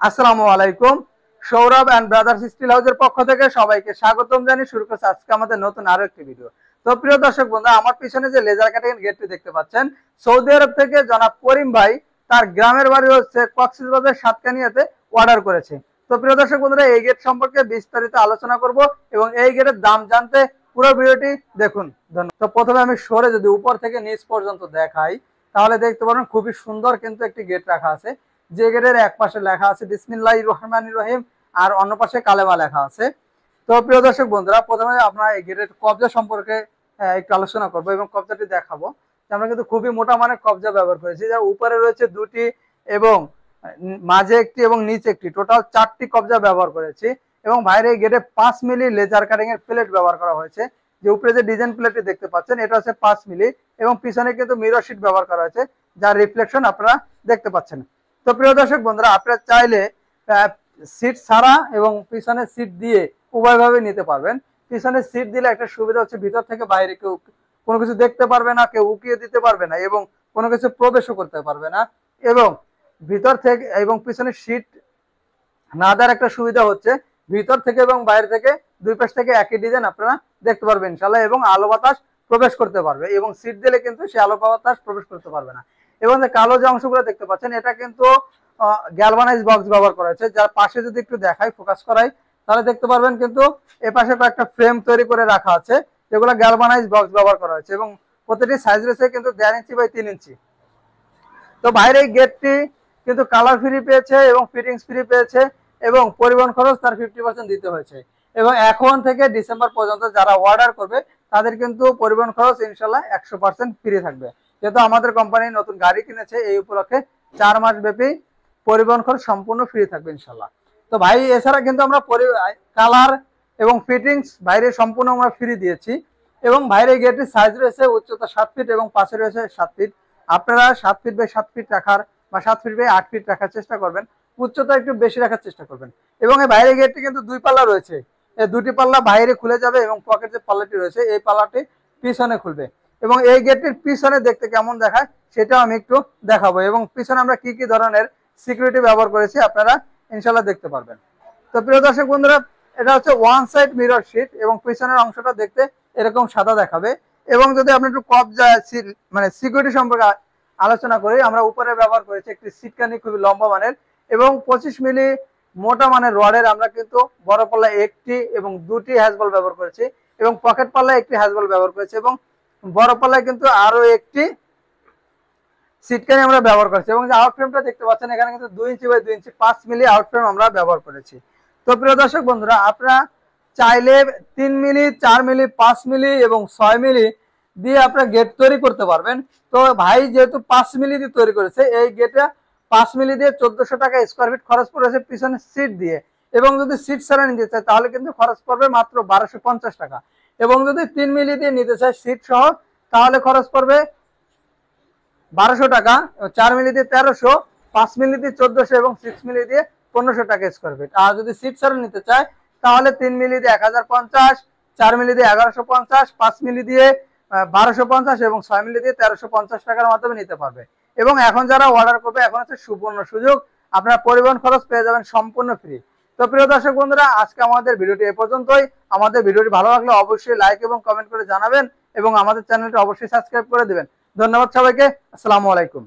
আসসালামু আলাইকুম। Sourav and brothers still হাউসের পক্ষ থেকে সবাইকে স্বাগতম জানিয়ে শুরু করছি আজকে আমাদের নতুন আরো একটি ভিডিও। তো প্রিয় দর্শক বন্ধুরা, আমার পিছনে যে লেজার কাটিং গেটটি দেখতে পাচ্ছেন, সৌদি আরব থেকে জনাব করিম ভাই তার গ্রামের বাড়ি হচ্ছে কক্সবাজার সাতকানিয়াতে অর্ডার করেছে। তো প্রিয় দর্শক বন্ধুরা, এই গেট সম্পর্কে বিস্তারিত আলোচনা করব এবং এই গেটের দাম জানতে পুরো ভিডিওটি দেখুন। ধন্যবাদ। তো প্রথমে আমি সরে যদি উপর থেকে নিচ পর্যন্ত দেখাই, তাহলে দেখতে পারেন খুবই সুন্দর কিন্তু একটি গেট রাখা আছে, যে গেটের এক পাশে লেখা আছে বিসমিল্লাহির রহমানির রহিম আর অন্য পাশে কালেমা লেখা আছে। তো প্রিয় দর্শক বন্ধুরা, প্রথমে আমরা এই গেটের কবজা সম্পর্কে একটু আলোচনা করব এবং কবজাটি দেখাবো। আমরা কিন্তু খুবই মোটা মানের কবজা ব্যবহার করেছি, যার উপরে রয়েছে দুটি এবং মাঝে একটি এবং নিচে একটি, টোটাল 4টি কবজা ব্যবহার করেছি। এবং বাইরে এই গেটে 5 মিলি লেজার কাটিং এর প্লেট ব্যবহার করা হয়েছে। যে উপরে যে ডিজাইন প্লেটটি দেখতে পাচ্ছেন, এটা হচ্ছে 5 মিলি এবং পিছনে কিন্তু মিরর শিট ব্যবহার করা হয়েছে, যার রিফ্লেকশন আপনারা দেখতে পাচ্ছেন। তো প্রিয় দর্শক বন্ধুরা, আপনারা চাইলে সিট ছাড়া এবং পিছনে সিট দিয়ে উভয়ভাবে নিতে পারবেন। পিছনে সিট দিলে একটা সুবিধা হচ্ছে, ভিতর থেকে বাইরে কেউ কোনো কিছু দেখতে পারবে না, কেউ উকিয়ে দিতে পারবে না এবং কোনো কিছু প্রবেশও করতে পারবে না। এবং ভিতর থেকে এবং পিছনে সিট না দেওয়ার একটা সুবিধা হচ্ছে, ভিতর থেকে এবং বাইরে থেকে দুই পাশ থেকে একই ডিজাইন আপনারা দেখতে পারবেন ইনশাল্লাহ, এবং আলো বাতাস প্রবেশ করতে পারবে। এবং সিট দিলে কিন্তু সে আলো বাতাস প্রবেশ করতে পারবে না। এবং যে কালো যে অংশগুলো দেখতে পাচ্ছেন, এটা কিন্তু গ্যালভানাইজ বক্স ব্যবহার করা হয়েছে। যার পাশে যদি একটু দেখাই, ফোকাস করাই, তাহলে দেখতে পারবেন কিন্তু এ পাশে কয়েকটা ফ্রেম তৈরি করে রাখা আছে, যেগুলো গ্যালভানাইজ বক্স ব্যবহার করা হয়েছে এবং প্রতিটি সাইজ রয়েছে কিন্তু 1.5 ইঞ্চি বাই 3 ইঞ্চি। তো বাইরে এই গেটটি কিন্তু কালার ফ্রি পেয়েছে এবং ফিটিংস ফ্রি পেয়েছে এবং পরিবহন খরচ তার 50% দিতে হয়েছে। এবং এখন থেকে ডিসেম্বর পর্যন্ত যারা অর্ডার করবে তাদের কিন্তু পরিবহন খরচ ইনশাল্লাহ 100% ফ্রি থাকবে। যেহেতু আমাদের কোম্পানি নতুন গাড়ি কিনেছে, এই উপলক্ষে 4 মাস ব্যাপী পরিবহন খরচ সম্পূর্ণ ফ্রি থাকবে ইনশাল্লাহ। তো ভাই, এছাড়া কিন্তু আমরা কালার এবং ফিটিংস বাইরে সম্পূর্ণ আমরা ফ্রি দিয়েছি। এবং বাইরে গেটের সাইজ রয়েছে উচ্চতা 7 ফিট এবং পাশে রয়েছে 7 ফিট। আপনারা 7 ফিট বাই 7 ফিট রাখার বা 7 ফিট বাই 8 ফিট রাখার চেষ্টা করবেন, উচ্চতা একটু বেশি রাখার চেষ্টা করবেন। এবং এই বাইরে গেটটি কিন্তু 2 পাল্লা রয়েছে, এই 2টি পাল্লা বাইরে খুলে যাবে এবং পকেট যে পাল্লাটি রয়েছে এই পাল্লাটি পিছনে খুলবে। এবং এই গেটটির পিছনে দেখতে কেমন দেখায় সেটাও আমি একটু দেখাবো, এবং পিছনে আমরা কি কি ধরনের সিকিউরিটি ব্যবহার করেছি আপনারা ইনশাল্লাহ দেখতে পারবেন। তো প্রিয় দর্শক বন্ধুরা, এটা হচ্ছে ওয়ান সাইড মিরর শিট এবং পিছনের অংশটা দেখতে এরকম সাদা দেখাবে। এবং যদি আপনি একটু কবজা মানে সিকিউরিটি সম্পর্কে আলোচনা করি, আমরা উপরে ব্যবহার করেছি একটি সিটকানি খুবই লম্বা মানের এবং 25 মিলি মোটা মানের রডের আমরা কিন্তু বড় পাল্লা একটি এবং 2টি হ্যাজবল ব্যবহার করেছি এবং পকেট পাল্লা একটি হ্যাজবল ব্যবহার করেছি এবং বড় পাল্লায় কিন্তু আরো একটি সিটকানি আমরা ব্যবহার করেছি। এবং যে আউটফ্রেমটা দেখতে পাচ্ছেন, এখানে কিন্তু 2 inch by 2 inch 5 milli out frame আমরা ব্যবহার করেছি। তো প্রিয় দর্শক বন্ধুরা, আপনারা চাইলে 3 মিলি, 4 মিলি, 5 মিলি এবং 6 মিলি দিয়ে আপনারা গেট তৈরি করতে পারবেন। তো ভাই যেহেতু 5 মিলি দিয়ে তৈরি করেছে, এই গেটে 5 মিলি দিয়ে 1400 টাকা স্কোয়ার ফিট খরচ পড়েছে পিছনে সিট দিয়ে। এবং যদি সিট ছাড়া নিতে চায় তাহলে কিন্তু খরচ পড়বে মাত্র 1250 টাকা। এবং যদি 3 মিলি দিয়ে নিতে চায় সিট সহ, তাহলে খরচ পড়বে 1200 টাকা, 4 মিলি দিয়ে 1300, 5 মিলি দিয়ে 1400 এবং 6 মিলি দিয়ে 1500 টাকা স্কোয়ার ফিট। আর যদি সিট ছাড়া নিতে চায় তাহলে 3 মিলি দিয়ে 1050, 4 মিলি দিয়ে 1150, 5 মিলি দিয়ে 1250 এবং 6 মিলি দিয়ে 1350 টাকার মাধ্যমে নিতে পারবে। এবং এখন যারা অর্ডার করবে, এখন হচ্ছে সুবর্ণ সুযোগ, আপনারা পরিবহন খরচ পেয়ে যাবেন সম্পূর্ণ ফ্রি। তো প্রিয় দর্শক বন্ধুরা, আজকে আমাদের ভিডিওটি এ পর্যন্তই। আমাদের ভিডিওটি ভালো লাগলে অবশ্যই লাইক এবং কমেন্ট করে জানাবেন এবং আমাদের চ্যানেলটি অবশ্যই সাবস্ক্রাইব করে দিবেন। ধন্যবাদ সবাইকে। আসসালামু আলাইকুম।